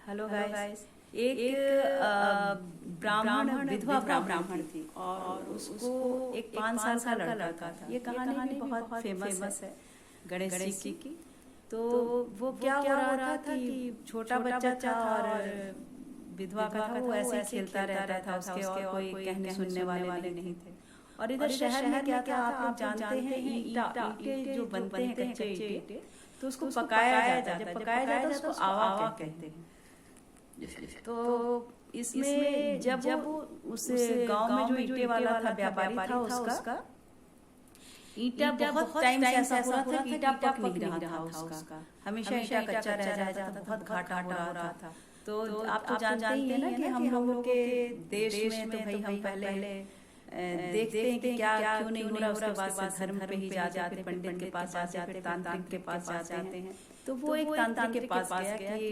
Hello guys. एक ब्राह्मण विधवा ब्राह्मण थी और उसको एक 5 साल का लड़का था। ये कहानी भी बहुत फेमस है गणेश जी की। तो वो क्या हो रहा था कि छोटा बच्चा था और विधवा का था, वो ऐसे ही खेलता रहता था। उसके और कोई कहने सुनने वाले नहीं थे। और इधर शहर में क्या था, आप लोग जानते हैं, ईंटे जो बनते हैं, कच्चे ईंटे, तो उसको पकाया जाता है। जब पकाया जाता है उसको आवा कहते हैं। तो इसमें जब उस गांव में जो ईंटे वाला था, व्यापारी था, उसका ईंटा बहुत टाइम से ऐसा हो रहा था कि ईंटा पक नहीं रहा था उसका। हमेशा ईंटा कच्चा रह जाता था, बहुत घाटा हो रहा था। तो आप तो जानते ही हैं ना कि हम लोगों के देश में तो भाई हम पहले देखते हैं कि क्या क्यों नहीं हो रहा, उसके बाद धर्म पे ही जाते हैं, पंडित के पास जाते हैं, तांत्रिक के पास जाते हैं। तो वो एक तांत्रिक के पास गया कि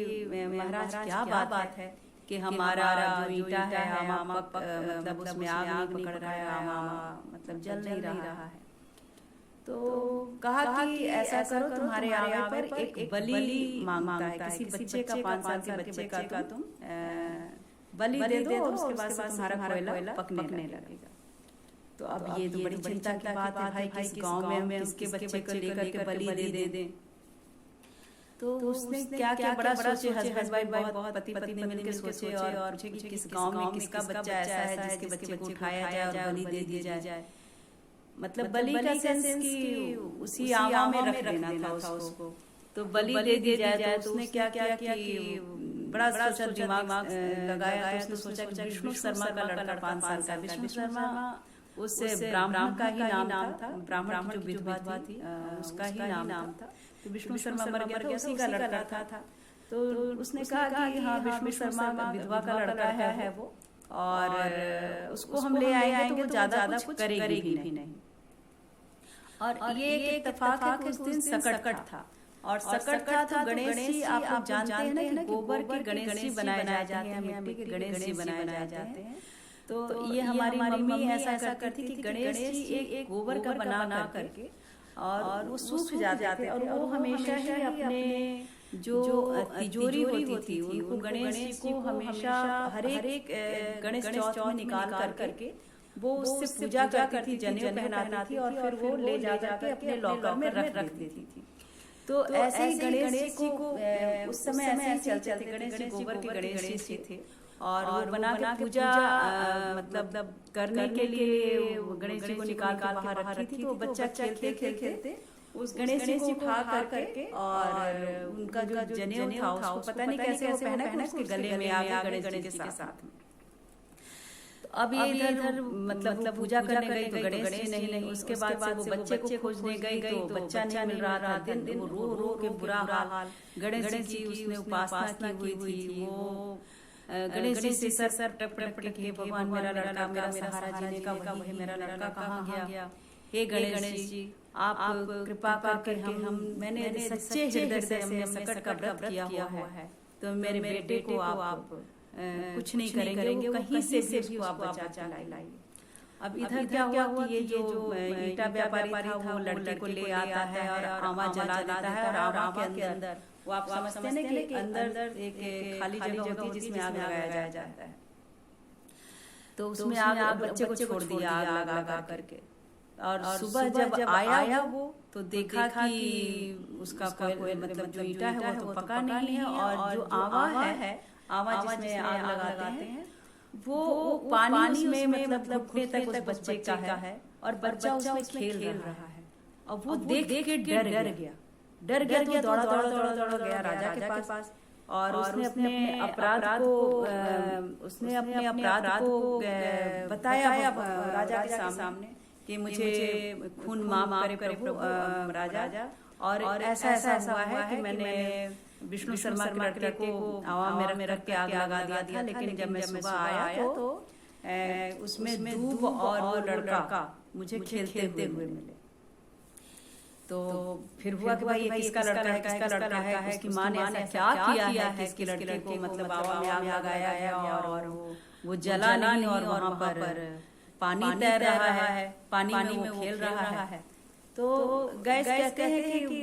महाराज क्या बात है कि हमारा जो ईंटा है आमा मतलब उसमें आग नहीं पकड़ रहा है, आमा मतलब जल नहीं रहा है। तो कहा कि ऐसा करो, तुम्हारे आवे पर एक बलि मांगता है, किसी बच्चे का, 5 साल के बच्चे का तुम बलि दे दो और उसके बाद तुम्हारा कोयला पकने लगेगा। तो अब ये तो बड़ी चिंता की बात है भाई, किस गांव में हम किसके बच्चे को लेकर के बलि दे दें। तो उसने क्या बड़ा सोचे, हस्बैंड वाइफ बहुत पति पत्नी मिलकर सोचे और पूछे कि किस गांव में किसका बच्चा ऐसा है जिसके बच्चे को उठाया जाए और बलि दे दिया जाए। मतलब बलि का सेंस कि उसी आवा में रख देना था उसको, तो बलि दे दी जाए। तो उसने क्या किया कि बड़ा सोचा, दिमाग लगाया। तो उसने सोचा कि विष्णु शर्मा का लड़का 5 साल का, विष्णु शर्मा उस ब्राह्मण का ही नाम था, ब्राह्मण की जो विधवा थी उसका ही नाम था। तो विष्णु शर्मा मर गया था, उसी का लड़का था। तो उसने कहा कि हाँ, विष्णु शर्मा विधवा का लड़का है वो, और उसको हम ले आएंगे तो ज्यादा कुछ करेगी भी नहीं। और ये एक इत्तेफाक है कि उस दिन सकट था, और सकट था तो गणेश जी, आप लोग जानते हैं ना कि गोबर के गणेश जी बनाए जाते हैं, मिट्टी के गणेश जी बनाए जाते हैं। तो ये हमारी मम्मी ऐसा करती थी कि गणेश जी एक गोबर का बना करके और वो सूख जाते थे, और वो हमेशा ही अपने जो तिजोरी होती थी उनको गणेश जी को हमेशा हर एक गणेश चौथ में निकाल करके वो उससे पूजा करती थी, जनेऊ पहनाती थी, और फिर वो ले जाके अपने लॉकर में रख देती थी। तो ऐसे ही गणेश जी को उस समय ऐसे ही चलते गणेश जी गोबर के गणेश जी थे, और वो बना के पूजा मतलब करने के लिए गणेश जी को निकाल के बाहर रखी थी। तो बच्चा खेलते खेलते उस गणेश जी को उठा करके, और उनका जो जनेऊ था उसको पता नहीं कैसे वो पहना उसके गले में आ गया गणेश जी के साथ में। तो अब ये इधर मतलब पूजा करने गई तो गणेश जी नहीं। उसके बाद से वो बच्चे को खोजने गई तो बच्चा नहीं मिल रहा था। दिन वो रो के बुरा हाल, गणेश जी की उसने उपासना की हुई थी। वो गणेश जी से सर टप के भगवान मेरा लड़का, मेरा सहारा जीने का वही मेरा लड़का कहाँ गया। हे गणेश जी, आप कृपा करके मैंने सच्चे हृदय से हमने सकट का व्रत किया हुआ है, तो मेरे बेटे को आप कुछ नहीं करेंगे, वो कहीं से भी उसको आप बचा लाइए। अब इधर क्या हुआ कि ये जो ईंटा व्यापारी था वो लड़के को ले आता है और आमा जला देता है, और आमा के अंदर वो आप समझते हैं कि अंदर एक खाली जगह होती है जिसमें आग लगाया जाता है। तो उसमें आग बच्चे को छोड़ दिया आग लगा करके, और सुबह जब आया वो तो देखा कि उसका कोई मतलब जो ईंटा है वो तो पका नहीं है, और जो आवा है, आवा जिसमें आग लगाते हैं, वो पानी में मतलब घुटने तक उस बच्चे का है, और बच्चा उसमें खेल रहा है। और वो देख के डर गया तो दौड़ा गया राजा के पास, और उसने अपने अपराध को बताया राजा के सामने कि मुझे खून माफ करे प्रभु राजा, और ऐसा हुआ है कि मैंने विष्णु शर्मा के लड़के को आवा में रख के आग लगा दिया था, लेकिन जब मैं सुबह आया तो उसमें धूप और वो लड़का मुझे खेलते हुए मिले। तो फिर हुआ कि भाई ये किसका लड़का है, उसकी माँ ने ऐसा क्या किया है इसके लड़के को, मतलब आवा में आग लगाया है, और वो जला नहीं, और वहाँ पर पानी तैर रहा है, पानी में वो खेल रहा है। तो गैस कहते हैं कि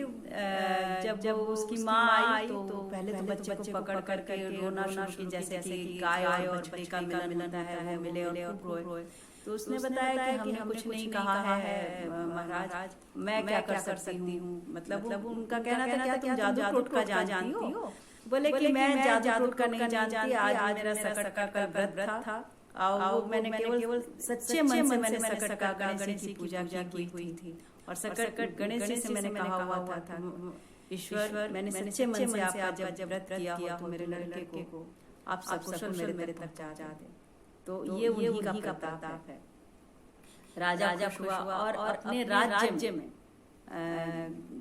जब उसकी माँ आई तो पहले तो बच्चे को पकड़ करके रोना शुरू की, जैसे कि गाय और बछड़ी का मिलन होता है, वो मिले और खूब रोए। तो उसने बताया कि हमने कुछ नहीं कहा है महाराज, मैं क्या कर सकती हूँ। मतलब उनका कहना था क्या तुम जादू टोटका जानती हो। बोले कि मैं जादू टोटका नहीं जानती, आज मेरा सकट का कल व्रत था और मैंने केवल सच्चे मन से मैंने सकट का गणेश जी की पूजा की हुई थी। और सकट गणेश जी से मैंने कहा हुआ था ईश्वर, मैंने सच्चे मन से आपका जब व्रत किया हो तो मेरे लड़के को आप सकुशल मेरे तक पहुंचा दे। तो ये उन्हीं का प्रताप है। राजा खुश हुआ और अपने राज्य में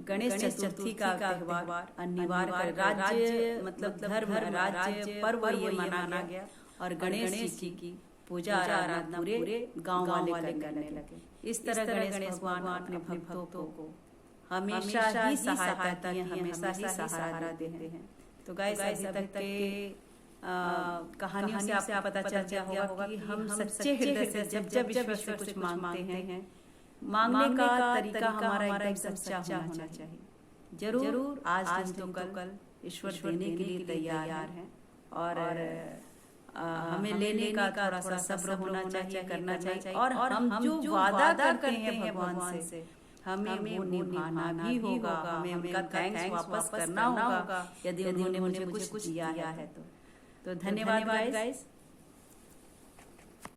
गणेश चतुर्थी का त्योहार अनिवार्य कर, राज्य मतलब धर्म राज्य पर्व ये मनाना गया और गणेश जी की पूजा आराधना पूरे गांव वाले करने लगे। इस तरह गणेश भगवान अपने भक्तों को हमेशा ही सहायता दिए, हमेशा ही सहारा देते हैं। तो गाइस अभी तक के कहानियों से आपको पता चल गया होगा कि हम सच्चे हृदय से जब ईश्वर से कुछ मांगते हैं, मांगने का तरीका हमारा एकदम सच्चा होना चाहिए। जरूर आज तो कल ईश्वर देने के लिए तैयार हैं और हमें लेने का थोड़ा सब्र होना चाहिए, करना चाहिए। और हम जो वादा करते हैं भगवान से हमें वो निभाना भी होगा, हमें उनका थैंक्स वापस करना होगा यदि उन्होंने मुझे कुछ दिया है तो। धन्यवाद गाइस।